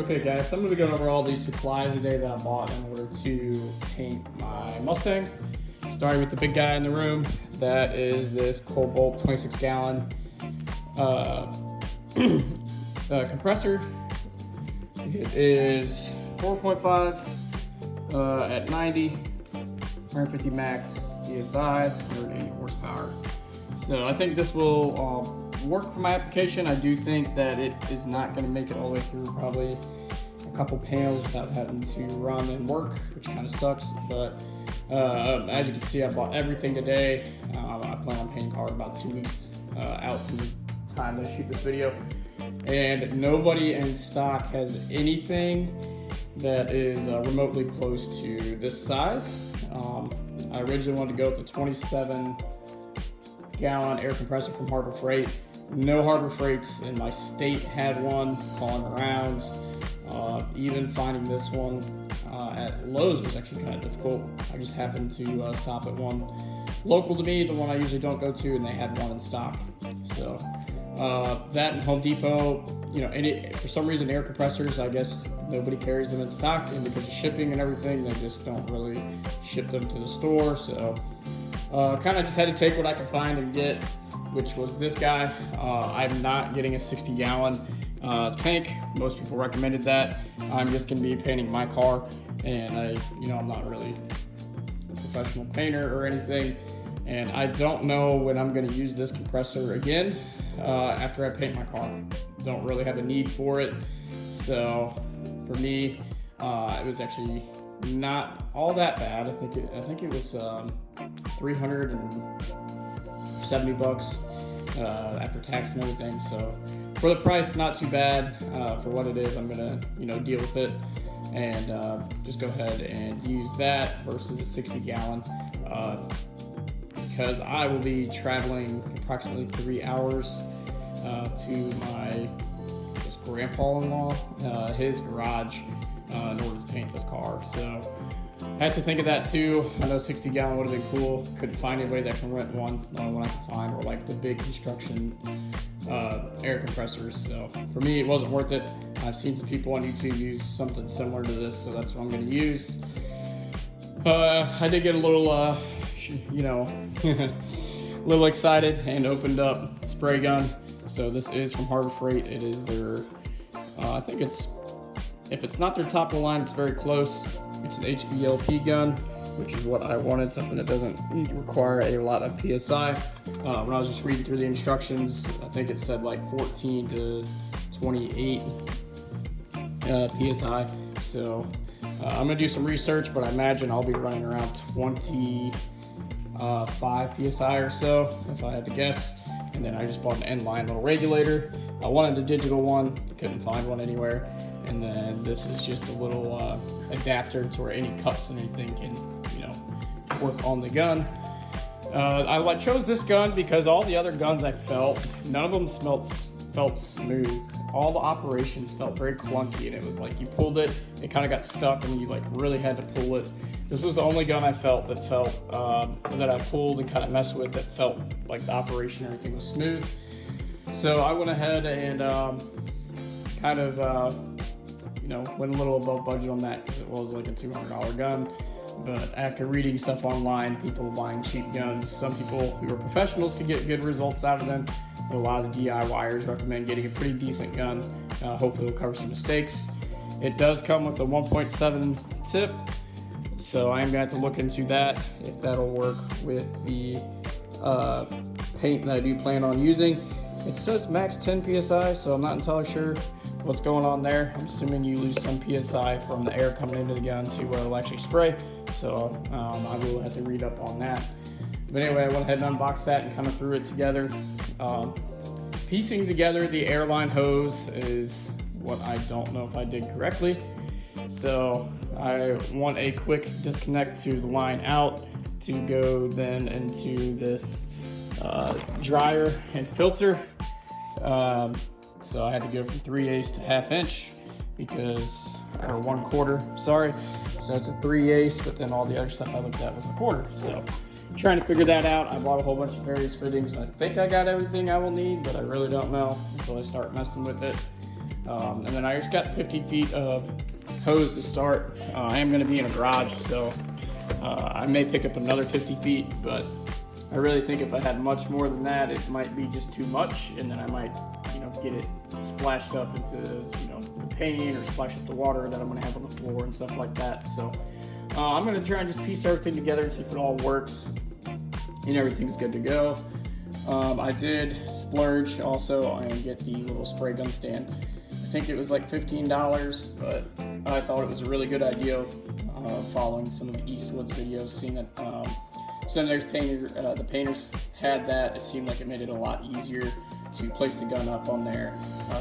Okay guys, so I'm going to go over all these supplies today that I bought in order to paint my Mustang. Starting with the big guy in the room, that is this Cobalt 26 gallon compressor. It is 4.5 at 90, 150 max PSI, 180 horsepower. So I think this will work for my application. I do think that it is not going to make it all the way through probably a couple panels without having to run and work, which kind of sucks. But as you can see, I bought everything today. I plan on painting car about 2 weeks out from the time I shoot this video. And nobody in stock has anything that is remotely close to this size. I originally wanted to go with the 27 gallon air compressor from Harbor Freight. No Harbor Freights in my state had one. Calling around, even finding this one at Lowe's was actually kind of difficult. I just happened to stop at one local to me, the one I usually don't go to, and they had one in stock. So that and Home Depot, you know, for some reason air compressors, I guess nobody carries them in stock, and because of shipping and everything, they just don't really ship them to the store. So kind of just had to take what I could find and get, which was this guy. I'm not getting a 60 gallon tank. Most people recommended that. I'm just going to be painting my car, and I'm not really a professional painter or anything, and I don't know when I'm going to use this compressor again after I paint my car. Don't really have a need for it. So for me, it was actually not all that bad. I think it was 370 bucks after tax and everything. So for the price, not too bad. For what it is, I'm gonna deal with it and just go ahead and use that versus a 60 gallon because I will be traveling approximately 3 hours to my grandpa-in-law, his garage, in order to paint this car. So I had to think of that too. I know 60 gallon would have been cool. Couldn't find anybody that can rent one. The only one I could find were like the big construction air compressors. So for me, it wasn't worth it. I've seen some people on YouTube use something similar to this, so that's what I'm going to use. I did get a little, a little excited and opened up spray gun. So this is from Harbor Freight. It is their, I think it's, if it's not their top of the line, it's very close. It's an HVLP gun, which is what I wanted, something that doesn't require a lot of PSI. When I was just reading through the instructions, I think it said like 14 to 28 PSI. So I'm gonna do some research, but I imagine I'll be running around 25 PSI or so, if I had to guess. And then I just bought an end-line little regulator. I wanted a digital one, couldn't find one anywhere. And then this is just a little adapter to where any cups and anything can, work on the gun. I chose this gun because all the other guns I felt, none of them felt smooth. All the operations felt very clunky, and it was like you pulled it, it kind of got stuck, and you like really had to pull it. This was the only gun I felt that I pulled and kind of messed with that felt like the operation, everything was smooth. So I went ahead and kind of went a little above budget on that because it was like a $200 gun. But after reading stuff online, people buying cheap guns, some people who are professionals could get good results out of them. But a lot of the DIYers recommend getting a pretty decent gun. Hopefully it'll cover some mistakes. It does come with a 1.7 tip, so I'm going to have to look into that, if that'll work with the paint that I do plan on using. It says max 10 PSI, so I'm not entirely sure what's going on there. I'm assuming you lose some PSI from the air coming into the gun to where it'll actually spray. So I will have to read up on that. But anyway, I went ahead and unboxed that and kind of threw it together. Piecing together the airline hose is what I don't know if I did correctly. So I want a quick disconnect to the line out to go then into this dryer and filter. So I had to go from 3/8 to 1/2 inch because, or 1/4, sorry. So it's a 3/8, but then all the other stuff I looked at was a 1/4. So trying to figure that out. I bought a whole bunch of various fittings, and I think I got everything I will need, but I really don't know until I start messing with it. And then I just got 50 feet of hose to start. I am going to be in a garage, so I may pick up another 50 feet, but I really think if I had much more than that, it might be just too much, and then I might, get it splashed up into, the paint, or splash up the water that I'm going to have on the floor and stuff like that. So I'm going to try and just piece everything together, see if it all works and everything's good to go. I did splurge also and get the little spray gun stand. I think it was like $15, but I thought it was a really good idea, following some of the Eastwoods videos, seeing that some of the painters had that. It seemed like it made it a lot easier to place the gun up on there,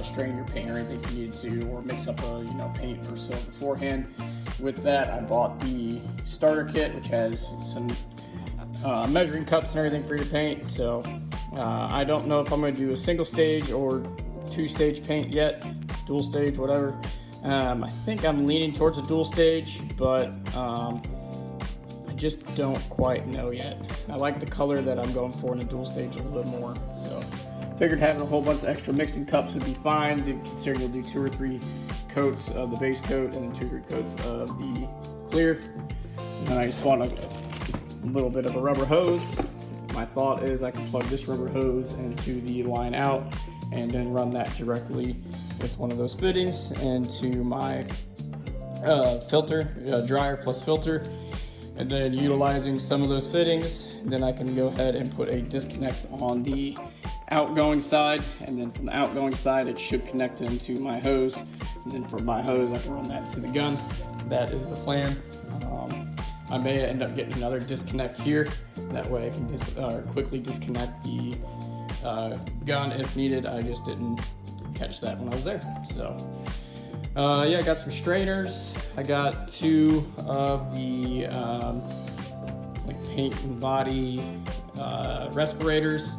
strain your paint or anything you needed to, or mix up a paint or so beforehand. With that, I bought the starter kit, which has some measuring cups and everything for your paint. So I don't know if I'm going to do a single stage or two-stage paint yet, dual stage, whatever. I think I'm leaning towards a dual stage, but I just don't quite know yet. I like the color that I'm going for in a dual stage a little bit more, so figured having a whole bunch of extra mixing cups would be fine, considering you'll do 2 or 3 coats of the base coat and then 2 or 3 coats of the clear. And then I just bought a little bit of a rubber hose. My thought is I can plug this rubber hose into the line out and then run that directly with one of those fittings into my filter, dryer plus filter, and then utilizing some of those fittings, then I can go ahead and put a disconnect on the outgoing side, and then from the outgoing side it should connect into my hose, and then from my hose I can run that to the gun. That is the plan. I may end up getting another disconnect here, that way I can quickly disconnect the gun if needed. I just didn't catch that when I was there. So yeah, I got some strainers. I got 2 of the like paint and body respirators.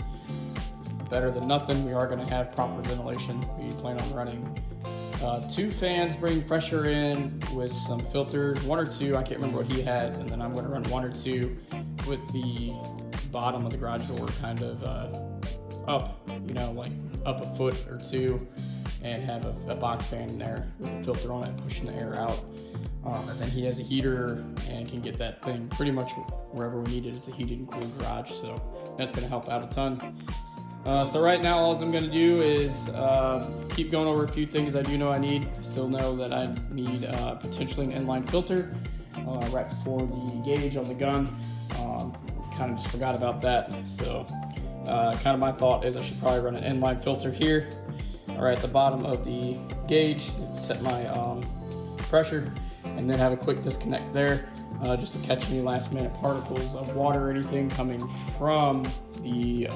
Better than nothing. We are going to have proper ventilation. We plan on running 2 fans, bring pressure in with some filters, 1 or 2, I can't remember what he has, and then I'm going to run 1 or 2 with the bottom of the garage door kind of up, like up a foot or 2, and have a box fan in there with a filter on it pushing the air out. And then he has a heater and can get that thing pretty much wherever we need it. It's a heated and cooled garage, so that's going to help out a ton. So right now all I'm going to do is keep going over a few things I do know I need. I still know that I need potentially an inline filter right before the gauge on the gun. Kind of just forgot about that. So kind of my thought is I should probably run an inline filter here, right at the bottom of the gauge, set my pressure, and then have a quick disconnect there, just to catch any last minute particles of water or anything coming from the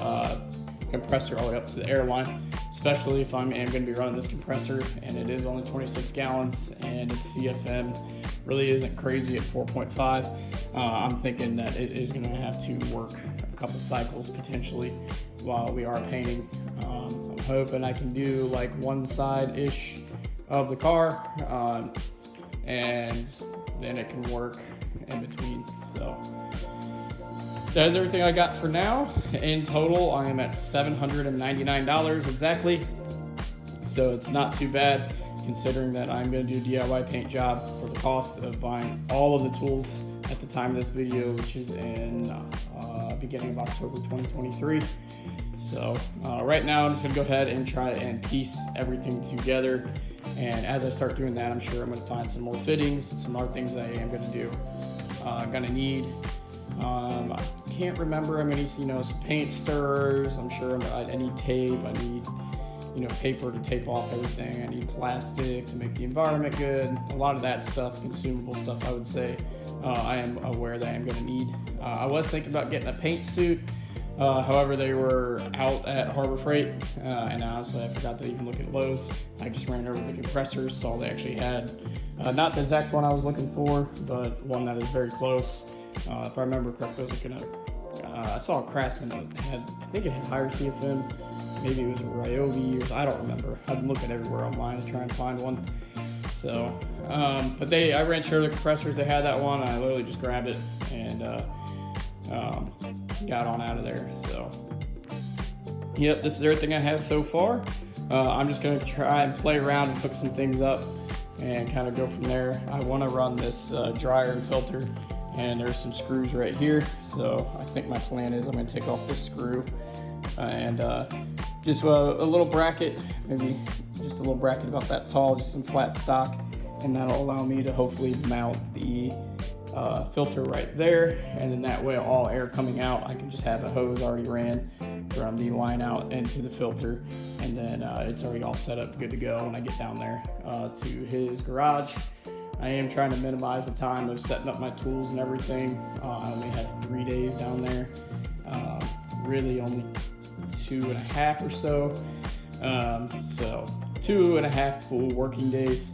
compressor all the way up to the air line, especially if I am going to be running this compressor and it is only 26 gallons and its CFM really isn't crazy at 4.5. I'm thinking that it is going to have to work a couple cycles potentially while we are painting. I'm hoping I can do like one side-ish of the car, and then it can work in between. So that is everything I got for now. In total, I am at $799 exactly. So it's not too bad considering that I'm going to do a DIY paint job for the cost of buying all of the tools at the time of this video, which is in beginning of October 2023. So right now I'm just going to go ahead and try and piece everything together. And as I start doing that, I'm sure I'm going to find some more fittings and some other things I am going to do. I'm going to need I can't remember. I'm gonna need, some paint stirrers. I'm sure I need tape. I need, paper to tape off everything. I need plastic to make the environment good. A lot of that stuff, consumable stuff, I would say. I am aware that I am gonna need. I was thinking about getting a paint suit. However, they were out at Harbor Freight, and honestly, I forgot to even look at Lowe's. I just ran over the compressors, saw they actually had not the exact one I was looking for, but one that is very close. If I remember correctly, I was looking at, I saw a Craftsman that had, I think it had higher CFM, maybe it was a Ryobi, or I don't remember. I've been looking everywhere online to try and find one. So, but I ran sure the compressors, they had that one. I literally just grabbed it and got on out of there. So, yep, this is everything I have so far. I'm just going to try and play around and hook some things up and kind of go from there. I want to run this dryer and filter, and there's some screws right here. So I think my plan is I'm going to take off this screw and just a little bracket, maybe just a little bracket about that tall, just some flat stock, and that'll allow me to hopefully mount the filter right there, and then that way all air coming out, I can just have a hose already ran from the line out into the filter, and then it's already all set up, good to go when I get down there to his garage. I am trying to minimize the time of setting up my tools and everything. I only have 3 days down there, really only 2.5 or so, so 2.5 full working days.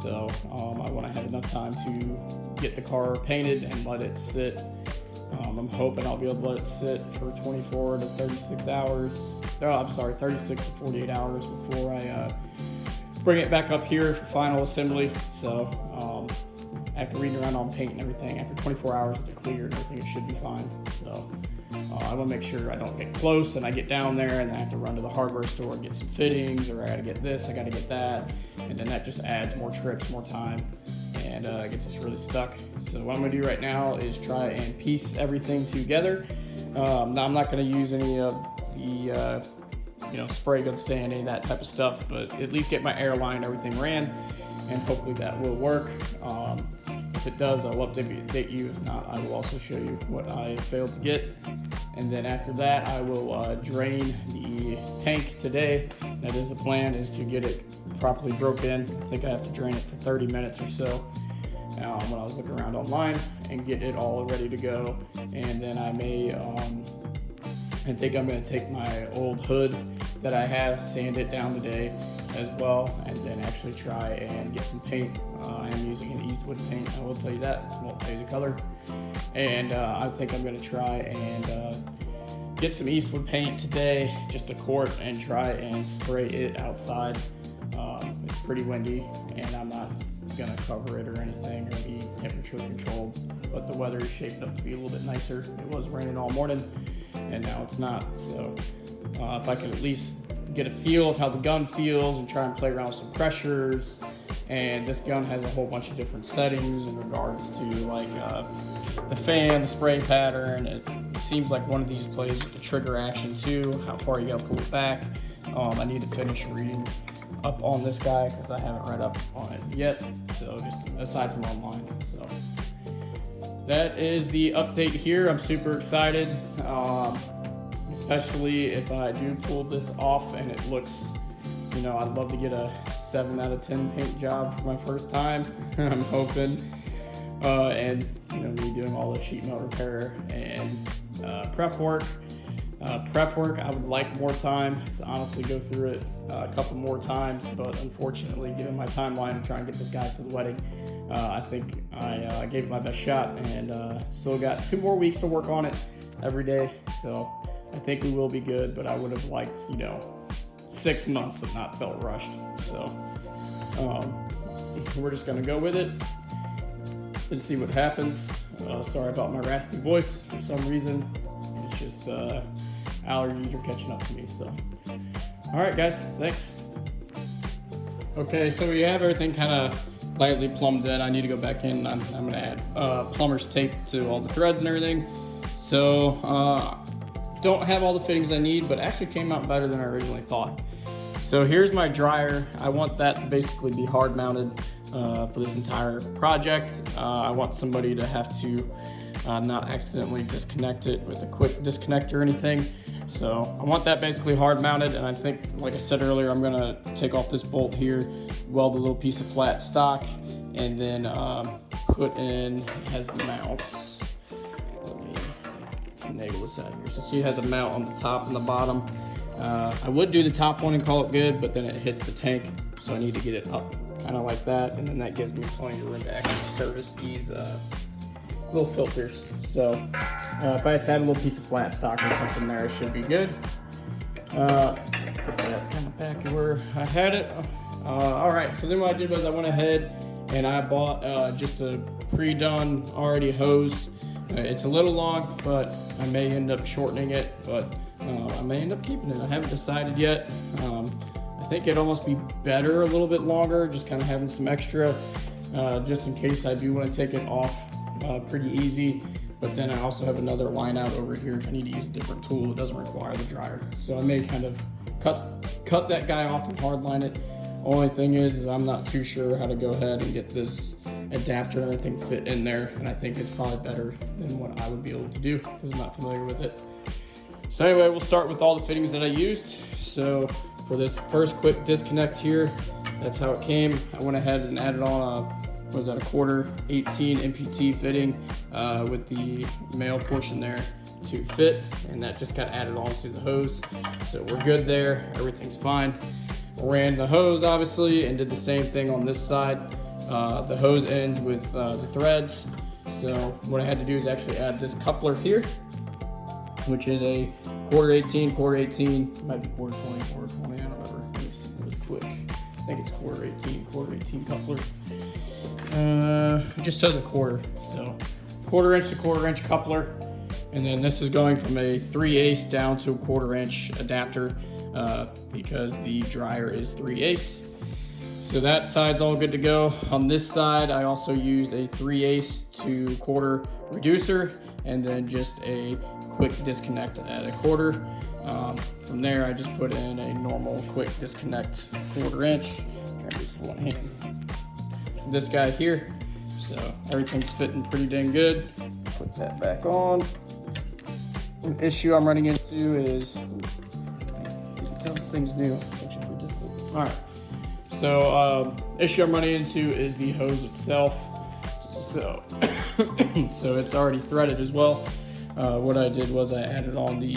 So I want to have enough time to get the car painted and let it sit. I'm hoping I'll be able to let it sit for 24 to 36 hours. Oh, I'm sorry, 36 to 48 hours before I bring it back up here for final assembly. So after reading around on paint and everything, after 24 hours with the clear and everything, it should be fine. So I want to make sure I don't get close and I get down there and I have to run to the hardware store and get some fittings, or I got to get this, I got to get that, and then that just adds more trips, more time, and gets us really stuck. So what I'm going to do right now is try and piece everything together. Now I'm not going to use any of the spray gun stand, any of that type of stuff, but at least get my air line, everything ran, and hopefully that will work. If it does, I'll update you. If not, I will also show you what I failed to get. And then after that, I will drain the tank today. That is the plan, is to get it properly broken. I think I have to drain it for 30 minutes or so when I was looking around online, and get it all ready to go. And then I think I'm going to take my old hood that I have, sand it down today as well, and then actually try and get some paint. I am using an Eastwood paint, I will tell you that. I won't tell you the color. And I think I'm going to try and get some Eastwood paint today, just a quart, and try and spray it outside. It's pretty windy, and I'm not going to cover it or anything or be temperature controlled, but the weather is shaped up to be a little bit nicer. It was raining all morning, and now it's not. So if I can at least get a feel of how the gun feels and try and play around with some pressures. And this gun has a whole bunch of different settings in regards to like the fan, the spray pattern. It seems like one of these plays with the trigger action too, how far you gotta pull it back. I need to finish reading up on this guy because I haven't read up on it yet, so just aside from online. So that is the update here. I'm super excited, especially if I do pull this off and it looks, I'd love to get a 7 out of 10 paint job for my first time. I'm hoping, and me doing all the sheet metal repair and prep work. I would like more time to honestly go through it a couple more times, but unfortunately, given my timeline to try and get this guy to the wedding, I think I gave it my best shot, and still got 2 more weeks to work on it every day. So I think we will be good, but I would have liked, 6 months if not felt rushed. So we're just gonna go with it and see what happens. Sorry about my raspy voice for some reason. It's just allergies are catching up to me. So all right guys, thanks. Okay, so we have everything kind of lightly plumbed in. I need to go back in. I'm gonna add plumber's tape to all the threads and everything. So don't have all the fittings I need, but actually came out better than I originally thought. So here's my dryer. I want that to basically be hard mounted for this entire project. I want somebody to have to not accidentally disconnect it with a quick disconnect or anything. So I want that basically hard mounted, and I think, like I said earlier, I'm gonna take off this bolt here, weld a little piece of flat stock, and then put in, it has mounts. Let me finagle this out here. So see, it has a mount on the top and the bottom. I would do the top one and call it good, but then it hits the tank, so I need to get it up kind of like that, and then that gives me plenty of room to actually service these little filters. So if I just had a little piece of flat stock or something there, it should be good. Put that kind of back to where I had it. All right, so then what I did was I went ahead and I bought just a pre-done already hose. It's a little long, but I may end up shortening it, but I may end up keeping it. I haven't decided yet. I think it'd almost be better a little bit longer, just kind of having some extra, just in case I do want to take it off pretty easy. But then I also have another line out over here if I need to use a different tool. It doesn't require the dryer. So I may kind of cut that guy off and hard line it. Only thing is I'm not too sure how to go ahead and get this adapter and everything fit in there. And I think it's probably better than what I would be able to do because I'm not familiar with it. So anyway, we'll start with all the fittings that I used. So for this first quick disconnect here, that's how it came. I went ahead and added on was that a quarter 18 MPT fitting with the male portion there to fit, and that just got added onto the hose. So we're good there, everything's fine. Ran the hose obviously and did the same thing on this side. The hose ends with the threads. So what I had to do is actually add this coupler here, which is a quarter 18, might be quarter 20, I don't remember. Let me see really quick. I think it's quarter 18 coupler. It just says a quarter, so quarter inch to quarter inch coupler, and then this is going from a 3/8 down to a quarter inch adapter because the dryer is 3/8. So that side's all good to go. On this side, I also used a 3/8 to quarter reducer, and then just a quick disconnect at a quarter. From there, I just put in a normal quick disconnect quarter inch. Try to use one hand. This guy here, so everything's fitting pretty dang good. Put that back on. An issue I'm running into is, this thing's new, which is pretty difficult. All right, so issue I'm running into is the hose itself. So, so it's already threaded as well. What I did was I added on the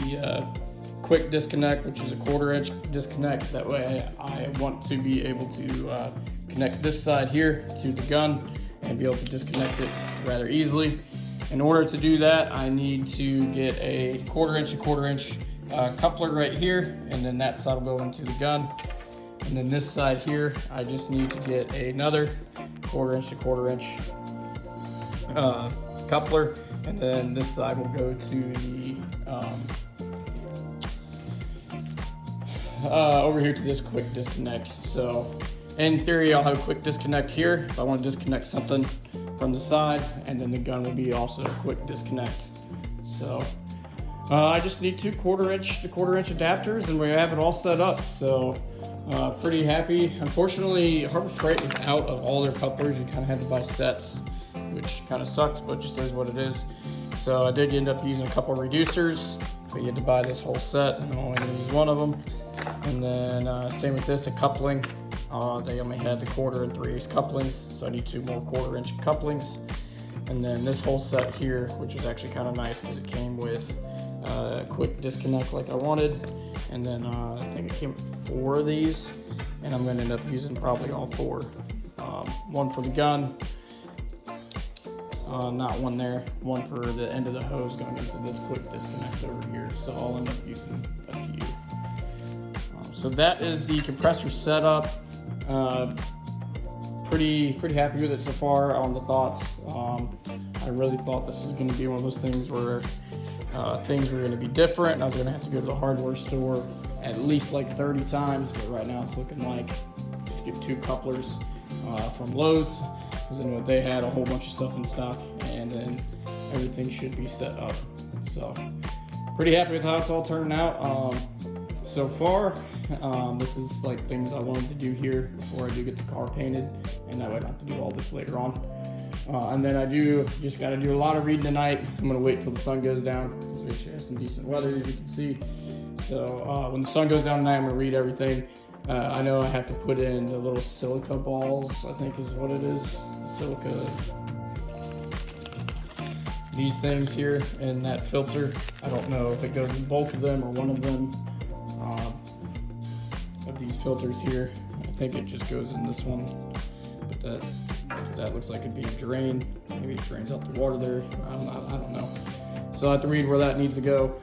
quick disconnect, which is a quarter inch disconnect. That way I want to be able to connect this side here to the gun and be able to disconnect it rather easily. In order to do that, I need to get a quarter inch coupler right here, and then that side will go into the gun. And then this side here, I just need to get another quarter inch coupler, and then this side will go to the over here to this quick disconnect. So in theory, I'll have a quick disconnect here if I want to disconnect something from the side, and then the gun will be also a quick disconnect. So I just need two quarter inch adapters, and we have it all set up. So pretty happy. Unfortunately, Harbor Freight was out of all their couplers. You kind of had to buy sets, which kind of sucked, but just is what it is. So I did end up using a couple reducers, but you had to buy this whole set, and I'm only going to use one of them. And then same with this, a coupling. They only had the quarter and 3/8 couplings, so I need two more quarter inch couplings. And then this whole set here, which is actually kind of nice because it came with a quick disconnect like I wanted. And then I think it came with 4 of these, and I'm going to end up using probably all 4. One for the gun, not one there, one for the end of the hose going into this quick disconnect over here. So I'll end up using a few. So that is the compressor setup. Pretty happy with it so far on the thoughts. I really thought this was going to be one of those things where things were going to be different. I was going to have to go to the hardware store at least like 30 times, but right now it's looking like just get 2 couplers from Lowe's, because I know they had a whole bunch of stuff in stock, and then everything should be set up. So pretty happy with how it's all turning out so far. This is like things I wanted to do here before I do get the car painted, and that way I don't have to do all this later on. And then I just got to do a lot of reading tonight. I'm going to wait till the sun goes down because we actually have some decent weather, as you can see. So when the sun goes down tonight, I'm going to read everything. I know I have to put in the little silica balls, I think is what it is. Silica, these things here in that filter. I don't know if it goes in both of them or one of them. Of these filters here, I think it just goes in this one, but that looks like it'd be a drain. Maybe it drains out the water there. I don't know. So I have to read where that needs to go,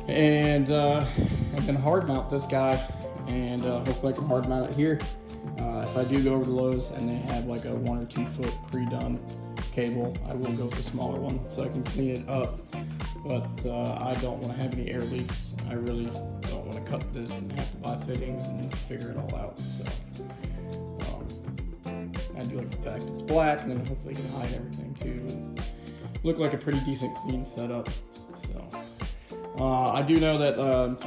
and then hard mount this guy, and hopefully I can hard mount it here. If I do go over to Lowe's and they have like a 1 or 2 foot pre-done cable, I will go with the smaller one so I can clean it up. But I don't want to have any air leaks. I really don't want to cut this and have to buy fittings and figure it all out. So I do like the fact it's black, and then hopefully you can hide everything too and look like a pretty decent clean setup. So I do know that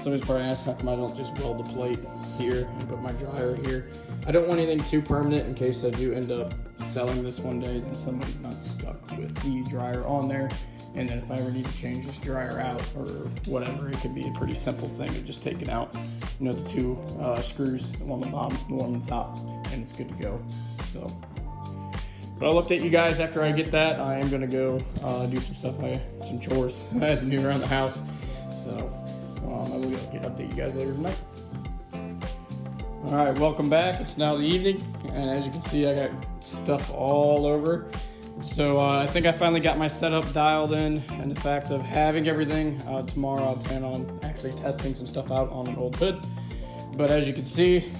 somebody's probably asked how come I don't just weld the plate here and put my dryer here. I don't want anything too permanent in case I do end up selling this one day, then somebody's not stuck with the dryer on there. And then if I ever need to change this dryer out or whatever, it could be a pretty simple thing of just taking out, the two screws, the one on the bottom, the one on the top, and it's good to go. So, but I'll update you guys after I get that. I am gonna go do some stuff, some chores I had to do around the house. So I will update you guys later tonight. All right, welcome back. It's now the evening, and as you can see, I got stuff all over. So I think I finally got my setup dialed in, and the fact of having everything. Tomorrow I'll plan on actually testing some stuff out on an old hood. But as you can see,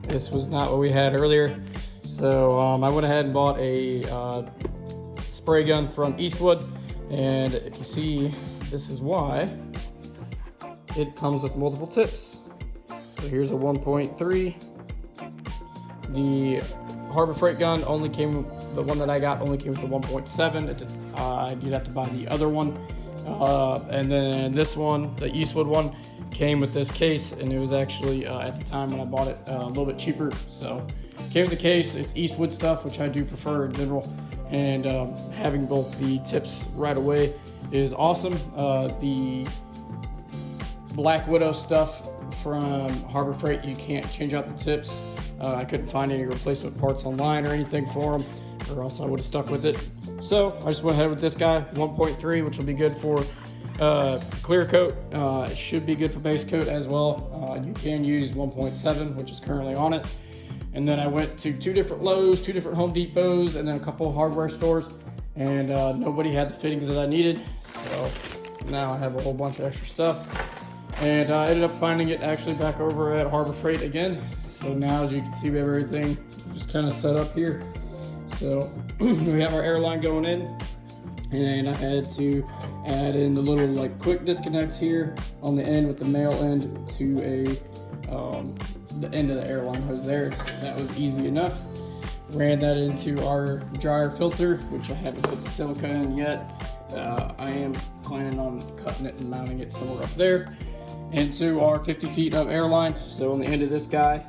this was not what we had earlier. So I went ahead and bought a spray gun from Eastwood, and if you see, this is why. It comes with multiple tips. So here's a 1.3. The Harbor Freight gun the one that I got only came with the 1.7. You'd have to buy the other one. And then this one, the Eastwood one, came with this case, and it was actually, at the time when I bought it, a little bit cheaper. So came with the case. It's Eastwood stuff, which I do prefer in general. And having both the tips right away is awesome. The Black Widow stuff from Harbor Freight, you can't change out the tips. I couldn't find any replacement parts online or anything for them, or else I would have stuck with it. So I just went ahead with this guy, 1.3, which will be good for clear coat. It should be good for base coat as well. You can use 1.7, which is currently on it. And then I went to 2 different Lowe's, 2 different Home Depots, and then a couple of hardware stores, and nobody had the fittings that I needed. So now I have a whole bunch of extra stuff. And I ended up finding it actually back over at Harbor Freight again. So now, as you can see, we have everything just kind of set up here. So we have our airline going in, and I had to add in the little quick disconnects here on the end with the male end to the end of the airline hose there. That was easy enough. Ran that into our dryer filter, which I haven't put the silica in yet. I am planning on cutting it and mounting it somewhere up there. Into our 50 feet of airline. So on the end of this guy,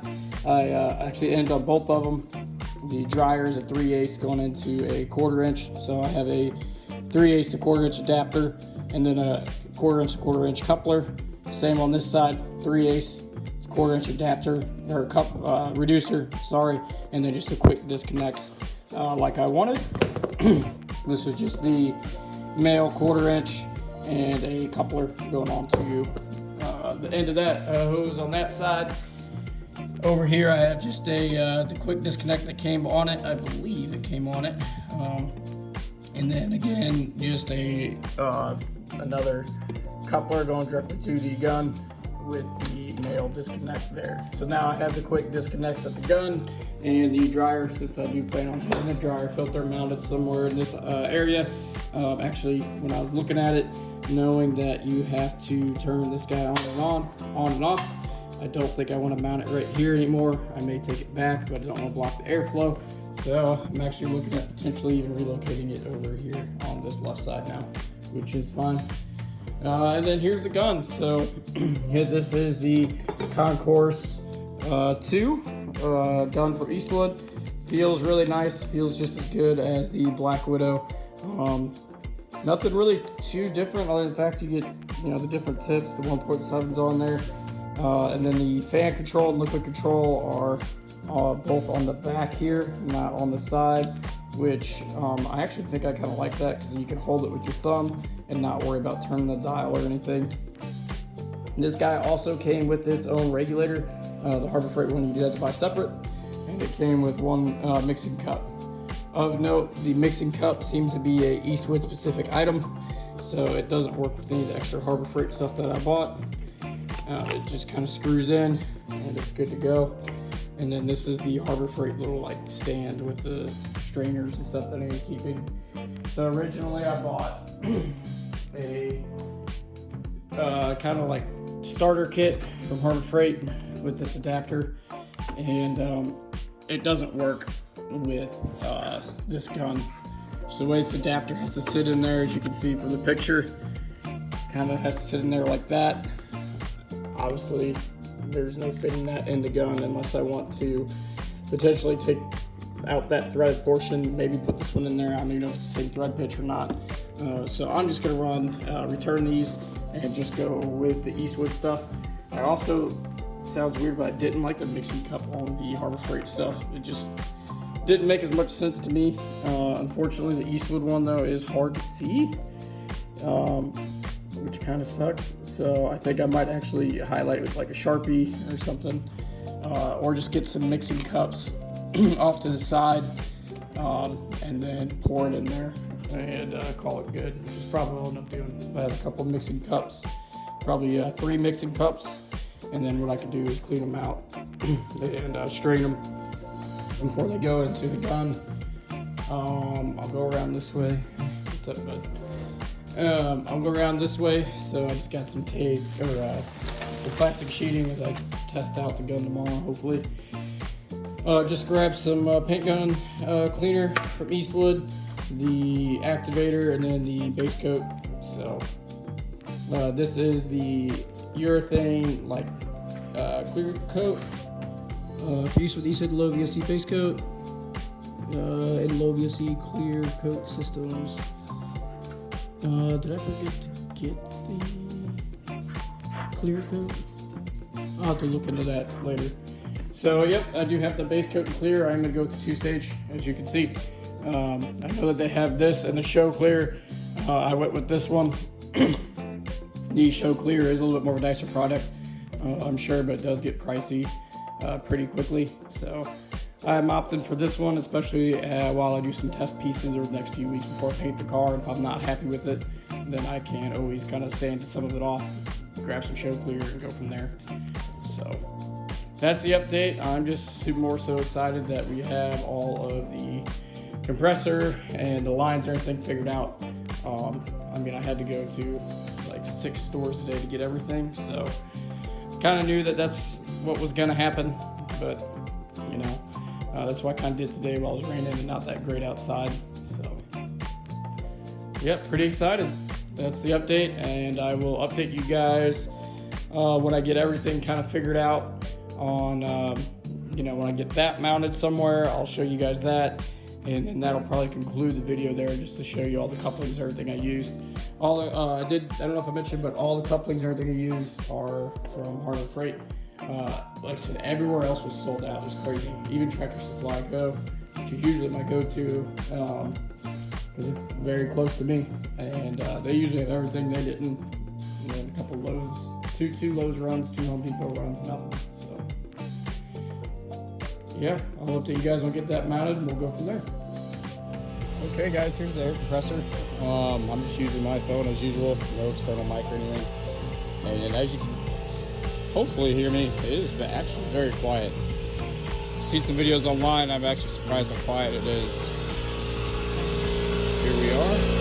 I actually ended up both of them. The dryer is a 3/8 going into a 1/4 inch. So I have a 3/8 to 1/4 inch adapter, and then a 1/4 inch to 1/4 inch coupler. Same on this side, 3/8 to 1/4 inch adapter or reducer, sorry, and then just a quick disconnects like I wanted. This is just the male 1/4 inch and a coupler going on to the end of that hose on that side. Over here I have just the quick disconnect that came on it. I believe it came on it. And then again, just another coupler going directly to the gun with the male disconnect there. So now I have the quick disconnects at the gun and the dryer, since I do plan on having a dryer filter mounted somewhere in this area. Actually, when I was looking at it, knowing that you have to turn this guy on and off, I don't think I want to mount it right here anymore. I may take it back, but I don't want to block the airflow. So I'm actually looking at potentially even relocating it over here on this left side now, which is fine. And then here's the gun. So this is the Concourse 2 gun from Eastwood. Feels really nice. Feels just as good as the Black Widow. Nothing really too different, other than the fact you get the different tips. The 1.7's on there, and then the fan control and liquid control are both on the back here, not on the side. Which I actually think I kind of like that, because you can hold it with your thumb and not worry about turning the dial or anything. And this guy also came with its own regulator. The Harbor Freight one you do have to buy separate, and it came with one mixing cup. Of note, the mixing cup seems to be a Eastwood specific item, so it doesn't work with any of the extra Harbor Freight stuff that I bought. It just kind of screws in and it's good to go. And then this is the Harbor Freight little stand with the strainers and stuff that I need to keep in. So originally I bought a kind of starter kit from Harbor Freight with this adapter, and it doesn't work with this gun. So the way this adapter has to sit in there, as you can see from the picture, kind of has to sit in there like that. Obviously, there's no fitting that in the gun unless I want to potentially take out that threaded portion, maybe put this one in there. I don't even know if it's the same thread pitch or not. So I'm just gonna return these and just go with the Eastwood stuff. I also, sounds weird, but I didn't like the mixing cup on the Harbor Freight stuff. It just didn't make as much sense to me. Unfortunately, the Eastwood one though is hard to see, which kind of sucks. So I think I might actually highlight with like a Sharpie or something, or just get some mixing cups off to the side, and then pour it in there and call it good, which is probably what I'll end up doing. I have a couple mixing cups, probably 3 mixing cups, and then what I can do is clean them out and strain them before they go into the gun. I'll go around this way. What's up, bud? I'll go around this way, so I just got some tape or the plastic sheeting as I test out the gun tomorrow, hopefully. Just grab some paint gun cleaner from Eastwood, the activator, and then the base coat. So this is the urethane clear coat. Eastwood low VOC base coat and low VOC clear coat systems. Did I forget to get the clear coat? I'll have to look into that later. So yep, I do have the base coat and clear. I'm gonna go with the 2-stage, as you can see. I know that they have this and the show clear. I went with this one. The show clear is a little bit more of a nicer product, I'm sure, but it does get pricey pretty quickly. So I'm opting for this one, especially while I do some test pieces over the next few weeks before I paint the car. If I'm not happy with it, then I can always kind of sand some of it off, grab some show clear, and go from there. So that's the update. I'm just more so excited that we have all of the compressor and the lines and everything figured out. I mean, I had to go to like 6 stores today to get everything, so kind of knew that that's what was going to happen, but you know, that's what I kind of did today while it was raining and not that great outside. So yep, pretty excited. That's the update, and I will update you guys when I get everything kind of figured out on, when I get that mounted somewhere. I'll show you guys that, and that'll probably conclude the video there, just to show you all the couplings, everything I used. I don't know if I mentioned, but all the couplings, everything I used are from Harbor Freight. Like I said, everywhere else was sold out. It was crazy. Even Tractor Supply Co., which is usually my go-to, because it's very close to me, and they usually have everything. They didn't. And then a couple Lowe's, two Lowe's runs, 2 Home Depot runs, nothing. So yeah, I'll update you guys when I get that mounted, and we'll go from there. Okay guys, here's the air compressor. I'm just using my phone as usual, no external mic or anything. And as you can hopefully hear me, it is actually very quiet. Seen some videos online, I'm actually surprised how quiet it is. Here we are.